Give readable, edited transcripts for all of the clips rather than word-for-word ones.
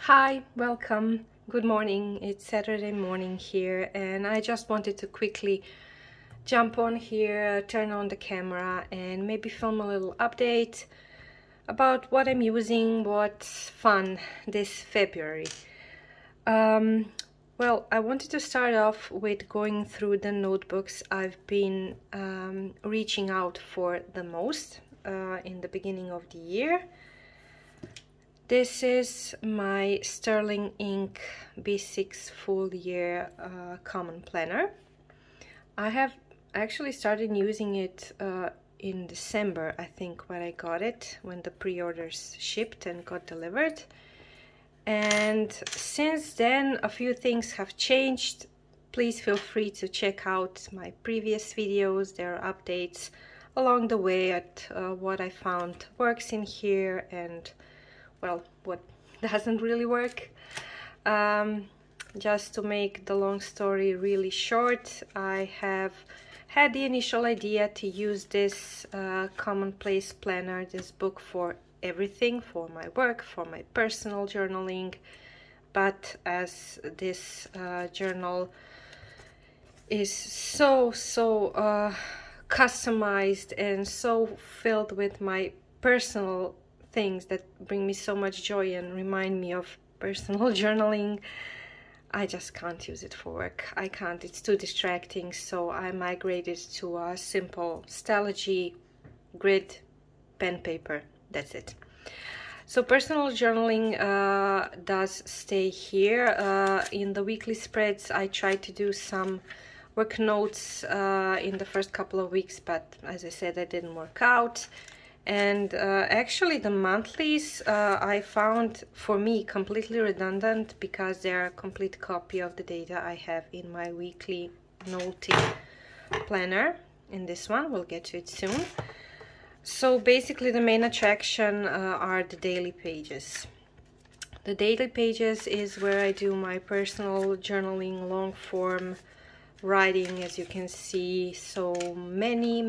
Hi, welcome. Good morning. It's Saturday morning here, and I just wanted to quickly jump on here, turn on the camera, and maybe film a little update about what I'm using, what's fun this February. Well, I wanted to start off with going through the notebooks I've been reaching out for the most in the beginning of the year. This is my SterlingInk B6 full year common planner. I have actually started using it in December, I think, when I got it, when the pre-orders shipped and got delivered. And since then, a few things have changed. Please feel free to check out my previous videos. There are updates along the way at what I found works in here and, well, what doesn't really work. Just to make the long story really short, I have had the initial idea to use this commonplace planner, this book, for everything, for my work, for my personal journaling. But as this journal is so customized and so filled with my personal things that bring me so much joy and remind me of personal journaling, I just can't use it for work. I can't, it's too distracting, so I migrated to a simple SterlingInk grid pen paper. That's it. So personal journaling does stay here. In the weekly spreads I tried to do some work notes in the first couple of weeks, but as I said, that didn't work out. And actually the monthlies I found, for me, completely redundant because they're a complete copy of the data I have in my weekly Nolty planner. In this one, we'll get to it soon. So basically the main attraction are the daily pages. The daily pages is where I do my personal journaling, long form writing, as you can see. So many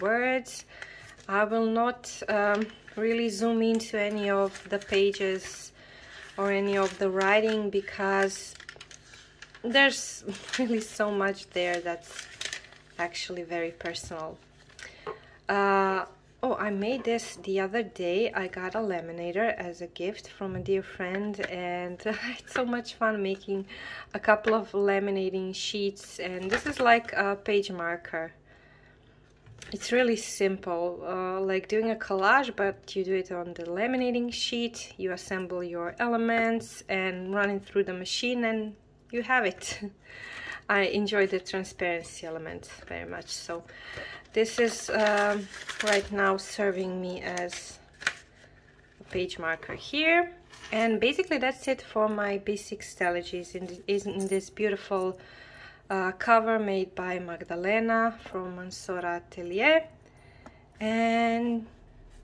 words. I will not really zoom into any of the pages or any of the writing because there's really so much there that's actually very personal. Oh, I made this the other day. I got a laminator as a gift from a dear friend, and it's so much fun making a couple of laminating sheets. And this is like a page marker. It's really simple, like doing a collage, but you do it on the laminating sheet. You assemble your elements and run it through the machine and you have it. I enjoy the transparency element very much. So this is right now serving me as a page marker here. And basically that's it for my B6 Stelages in this beautiful cover made by Magdalena from Mansorah Atelier. And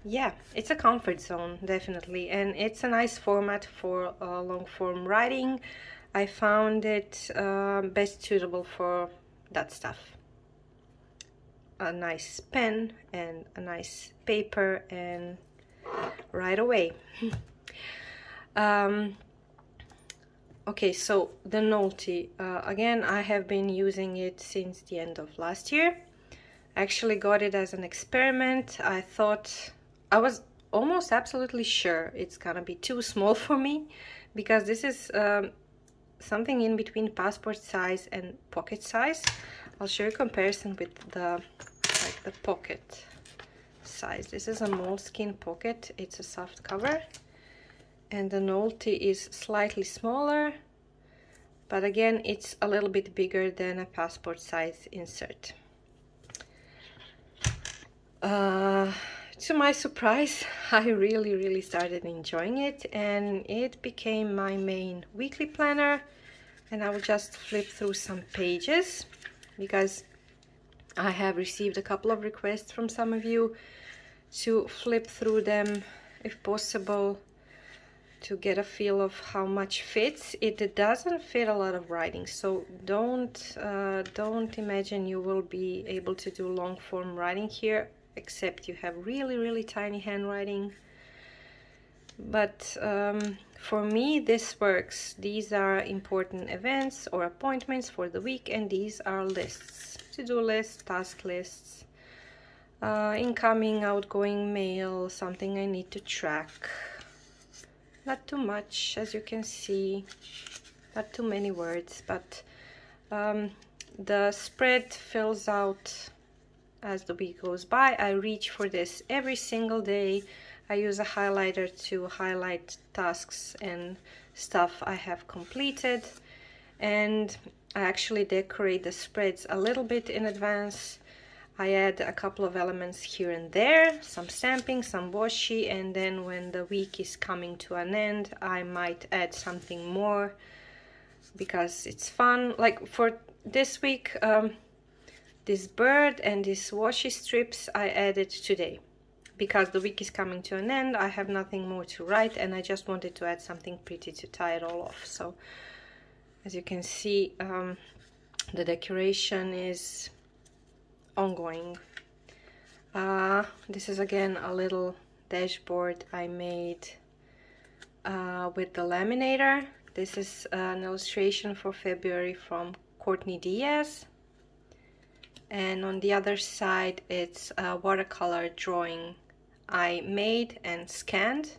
yeah, it's a comfort zone, definitely, and it's a nice format for long form writing. I found it best suitable for that stuff. A nice pen and a nice paper, and right away. Okay, so the Nolty, again, I have been using it since the end of last year. I actually got it as an experiment. I thought, I was almost absolutely sure it's gonna be too small for me, because this is something in between passport size and pocket size. I'll show you a comparison with the pocket size. This is a Moleskine pocket, it's a soft cover. And the Nolty is slightly smaller, but again it's a little bit bigger than a passport size insert. To my surprise, I really started enjoying it, and it became my main weekly planner. And I will just flip through some pages because I have received a couple of requests from some of you to flip through them if possible, to get a feel of how much fits. It doesn't fit a lot of writing, so don't imagine you will be able to do long form writing here, except you have really tiny handwriting. but for me this works. These are important events or appointments for the week, and these are lists, to-do lists, task lists, incoming, outgoing mail, something I need to track. Not too much, as you can see, not too many words, but the spread fills out as the week goes by. I reach for this every single day. I use a highlighter to highlight tasks and stuff I have completed, and I actually decorate the spreads a little bit in advance. I add a couple of elements here and there, some stamping, some washi, and then when the week is coming to an end, I might add something more because it's fun. Like for this week, this bird and these washi strips I added today because the week is coming to an end. I have nothing more to write and I just wanted to add something pretty to tie it all off. So as you can see, the decoration is ongoing. This is again a little dashboard I made with the laminator. This is an illustration for February from Courtney Diaz, and on the other side it's a watercolor drawing I made and scanned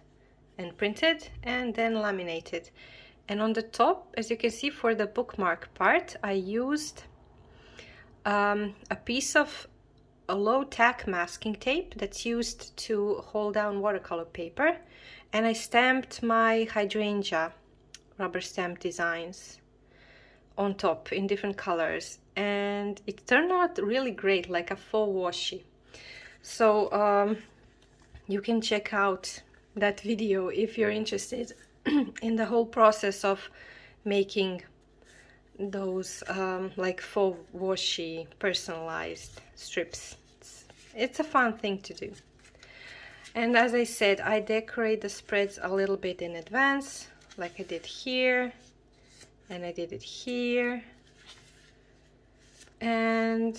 and printed and then laminated. And on the top, as you can see, for the bookmark part, I used a piece of a low tack masking tape that's used to hold down watercolor paper, and I stamped my hydrangea rubber stamp designs on top in different colors, and it turned out really great, like a faux washi. So you can check out that video if you're interested in the whole process of making those like faux washi personalized strips. It's a fun thing to do. And as I said, I decorate the spreads a little bit in advance, like I did here, and I did it here, and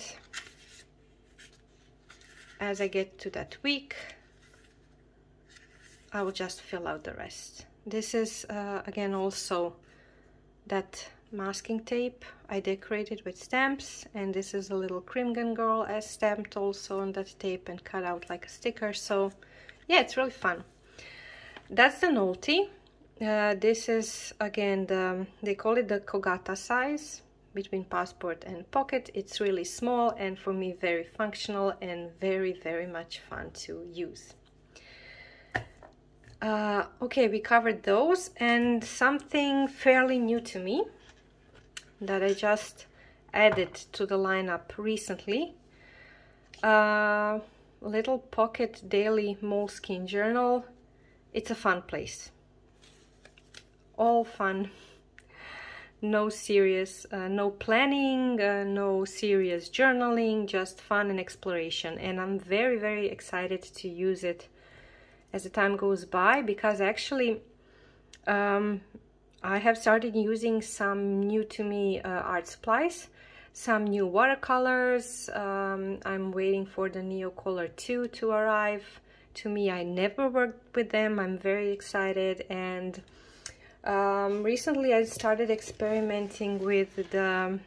as I get to that week, I will just fill out the rest. This is again also that masking tape I decorated with stamps, and this is a little Krimgan girl as stamped also on that tape and cut out like a sticker. So yeah, it's really fun. That's the Nolty. This is again they call it the Kogata size, between passport and pocket. It's really small and for me very functional and very much fun to use. Okay, we covered those, and something fairly new to me that I just added to the lineup recently. Little pocket daily Moleskine journal. It's a fun place. All fun. No serious, no planning, no serious journaling, just fun and exploration. And I'm very excited to use it as the time goes by, because actually I have started using some new to me art supplies, some new watercolors. I'm waiting for the Neocolor 2 to arrive to me. I never worked with them. I'm very excited, and recently I started experimenting with the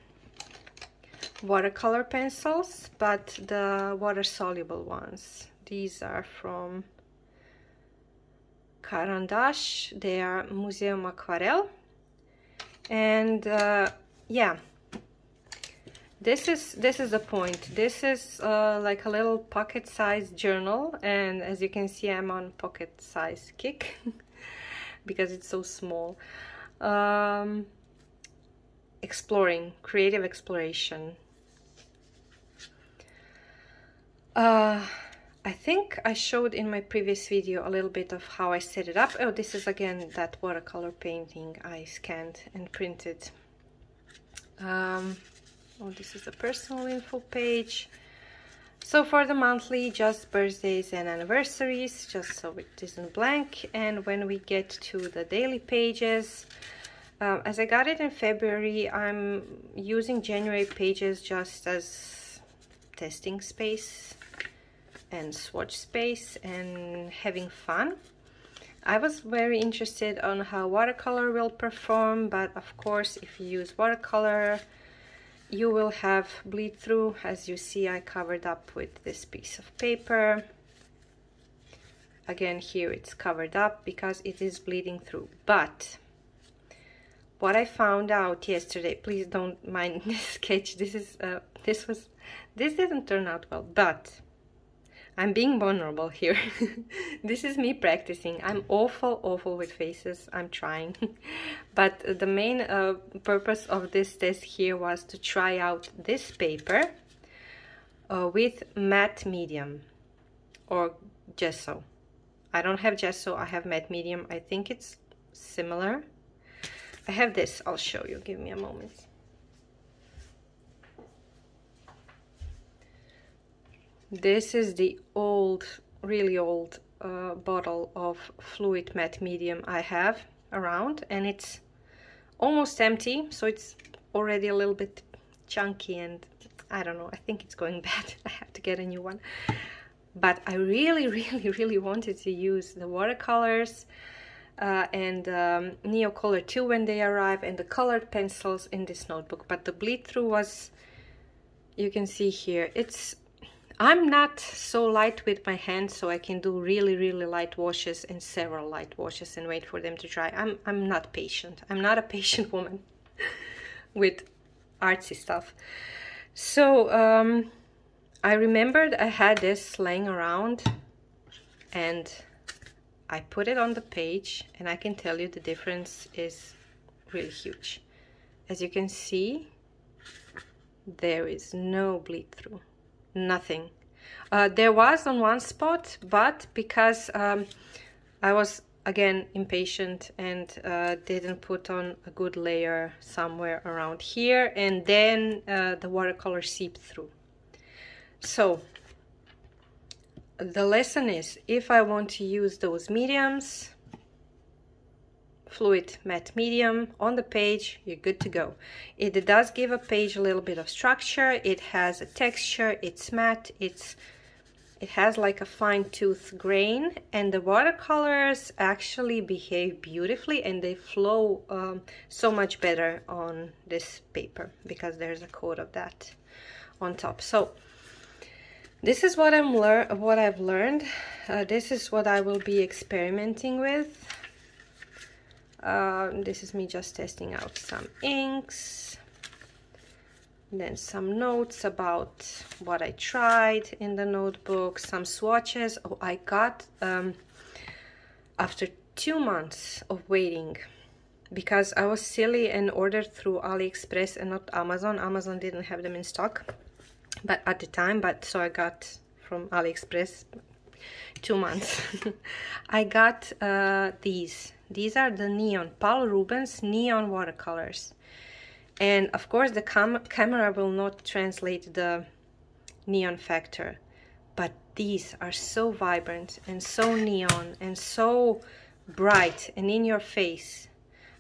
watercolor pencils, but the water soluble ones. These are from Carandash. They are Museum Aquarelle, and yeah, this is the point. This is like a little pocket-sized journal, and as you can see, I'm on pocket-size kick because it's so small. Exploring, creative exploration. I think I showed in my previous video a little bit of how I set it up. Oh, this is again that watercolor painting I scanned and printed. Oh, this is the personal info page. So for the monthly, just birthdays and anniversaries, just so it isn't blank. And when we get to the daily pages, as I got it in February, I'm using January pages just as testing space and swatch space and having fun. I was very interested on how watercolor will perform, but of course if you use watercolor you will have bleed through. As you see, I covered up with this piece of paper. Again, here it's covered up because it is bleeding through. But what I found out yesterday, please don't mind this sketch, this didn't turn out well, but I'm being vulnerable here. This is me practicing. I'm awful with faces. I'm trying. But the main purpose of this test here was to try out this paper with matte medium or gesso. I don't have gesso, I have matte medium. I think it's similar. I have this, I'll show you. Give me a moment. This is the old, really old bottle of fluid matte medium I have around, and it's almost empty, so it's already a little bit chunky and I don't know, I think it's going bad. I have to get a new one. But I really wanted to use the watercolors and Neocolor too when they arrive, and the colored pencils in this notebook. But the bleed through was, you can see here, I'm not so light with my hands, so I can do really light washes and several light washes and wait for them to dry. I'm not patient. I'm not a patient woman with artsy stuff. So I remembered I had this laying around and I put it on the page, and I can tell you the difference is really huge. As you can see, there is no bleed through. Nothing. There was on one spot, but because I was again impatient and didn't put on a good layer somewhere around here, and then the watercolor seeped through. So the lesson is, if I want to use those mediums, fluid matte medium on the page, you're good to go. It does give a page a little bit of structure, it has a texture, it's matte, it has like a fine-tooth grain, and the watercolors actually behave beautifully and they flow so much better on this paper because there's a coat of that on top. So this is what I've learned. This is what I will be experimenting with. This is me just testing out some inks, then some notes about what I tried in the notebook, some swatches. Oh, I got after 2 months of waiting, because I was silly and ordered through AliExpress and not Amazon. Amazon didn't have them in stock but at the time, so I got from AliExpress 2 months. I got these are the neon Paul Rubens neon watercolors, and of course the camera will not translate the neon factor, but these are so vibrant and so neon and so bright and in your face.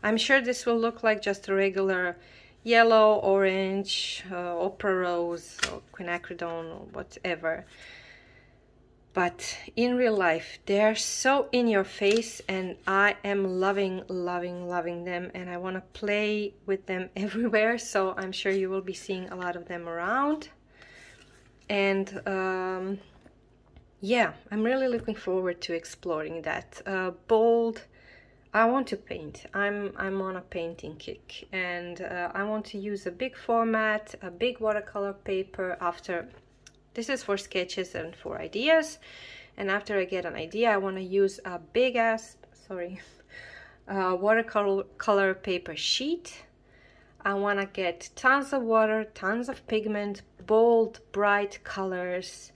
I'm sure this will look like just a regular yellow, orange, opera rose or quinacridone or whatever, but in real life they're so in your face, and I am loving them, and I want to play with them everywhere, so I'm sure you will be seeing a lot of them around. And yeah, I'm really looking forward to exploring that. Bold, I want to paint. I'm on a painting kick, and I want to use a big format, a big watercolor paper. After, this is for sketches and for ideas, and after I get an idea, I want to use a big ass, watercolor paper sheet. I want to get tons of water, tons of pigment, bold, bright colors,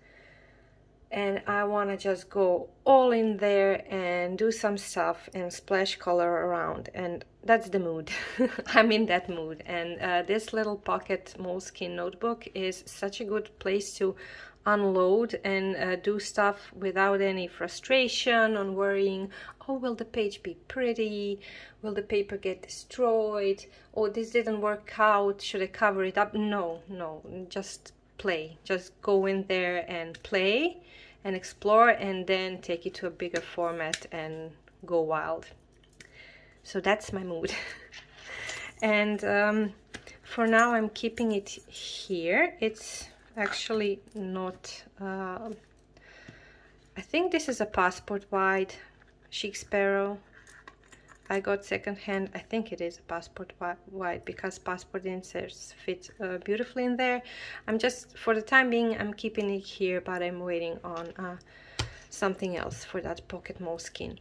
and I want to just go all in there and do some stuff and splash color around, and that's the mood. I'm in that mood, and this little pocket Moleskine notebook is such a good place to unload and do stuff without any frustration on worrying, oh, will the page be pretty, will the paper get destroyed, oh, this didn't work out, should I cover it up? No, just play, just go in there and play and explore, and then take it to a bigger format and go wild. So that's my mood. And for now I'm keeping it here. It's actually not I think this is a passport white chic sparrow. I got secondhand. I think it is a passport white because passport inserts fit beautifully in there. I'm just, for the time being, I'm keeping it here, but I'm waiting on something else for that pocket Moleskine.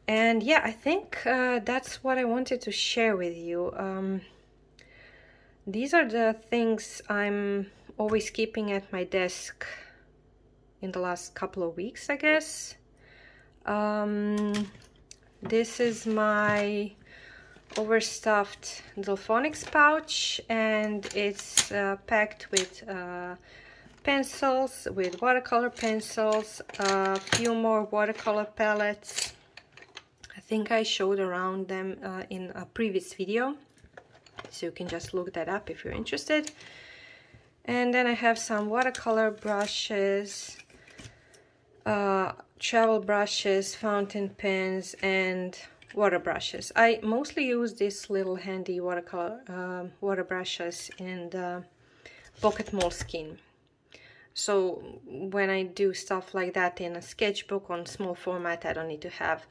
And yeah, I think that's what I wanted to share with you. These are the things I'm always keeping at my desk in the last couple of weeks, I guess. This is my overstuffed Delphonics pouch, and it's packed with pencils, with watercolor pencils, a few more watercolor palettes. I think I showed around them in a previous video, so you can just look that up if you're interested. And then I have some watercolor brushes, travel brushes, fountain pens, and water brushes. I mostly use these little handy watercolor water brushes in the pocket Moleskine. So when I do stuff like that in a sketchbook on small format, I don't need to have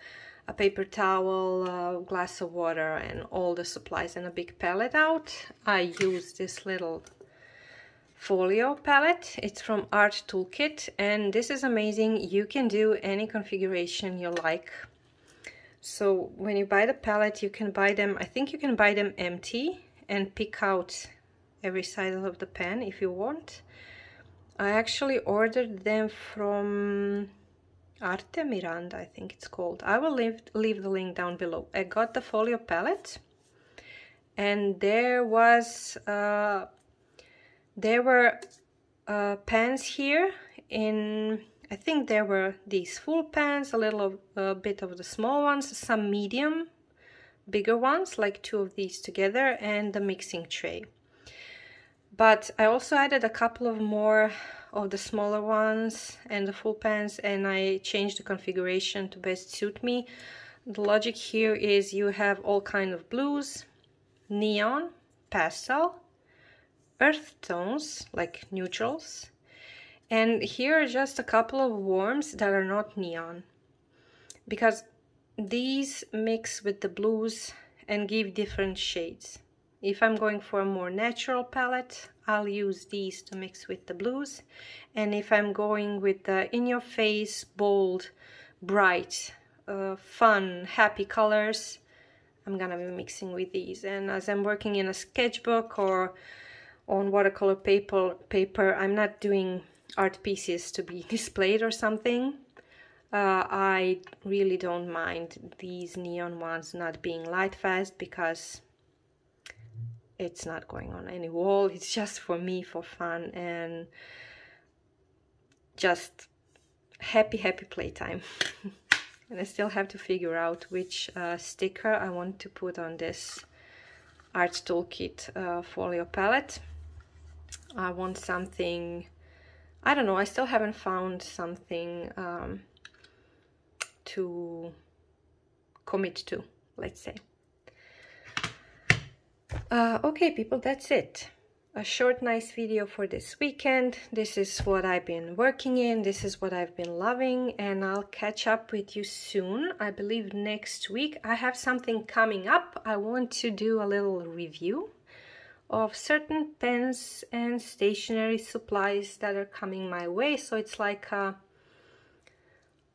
a paper towel, a glass of water, and all the supplies and a big palette out. I use this little Folio palette. It's from Art Toolkit, and this is amazing. You can do any configuration you like. So when you buy the palette, you can buy them, I think you can buy them empty and pick out every size of the pen if you want. I actually ordered them from Arte Miranda, I think it's called. I will leave the link down below. I got the Folio palette, and there were pens here in, I think there were these full pens, a bit of the small ones, some medium, bigger ones, like 2 of these together, and the mixing tray. But I also added a couple of more of the smaller ones and the full pens, and I changed the configuration to best suit me. The logic here is you have all kinds of blues, neon, pastel, earth tones like neutrals, and here are just a couple of warms that are not neon, because these mix with the blues and give different shades. If I'm going for a more natural palette, I'll use these to mix with the blues, and if I'm going with the in-your-face, bold, bright, fun, happy colors, I'm gonna be mixing with these. And as I'm working in a sketchbook or on watercolor paper, I'm not doing art pieces to be displayed or something. I really don't mind these neon ones not being light fast, because it's not going on any wall. It's just for me, for fun, and just happy playtime. And I still have to figure out which sticker I want to put on this Art Toolkit Folio palette. I want something, I don't know, I still haven't found something to commit to, let's say. Okay people, that's it. A short, nice video for this weekend. This is what I've been working in, this is what I've been loving, and I'll catch up with you soon. I believe next week I have something coming up. I want to do a little review of certain pens and stationery supplies that are coming my way. So it's like a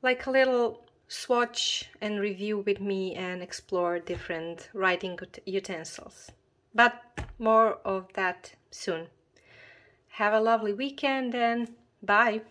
little swatch and review with me and explore different writing utensils. But more of that soon. Have a lovely weekend and bye!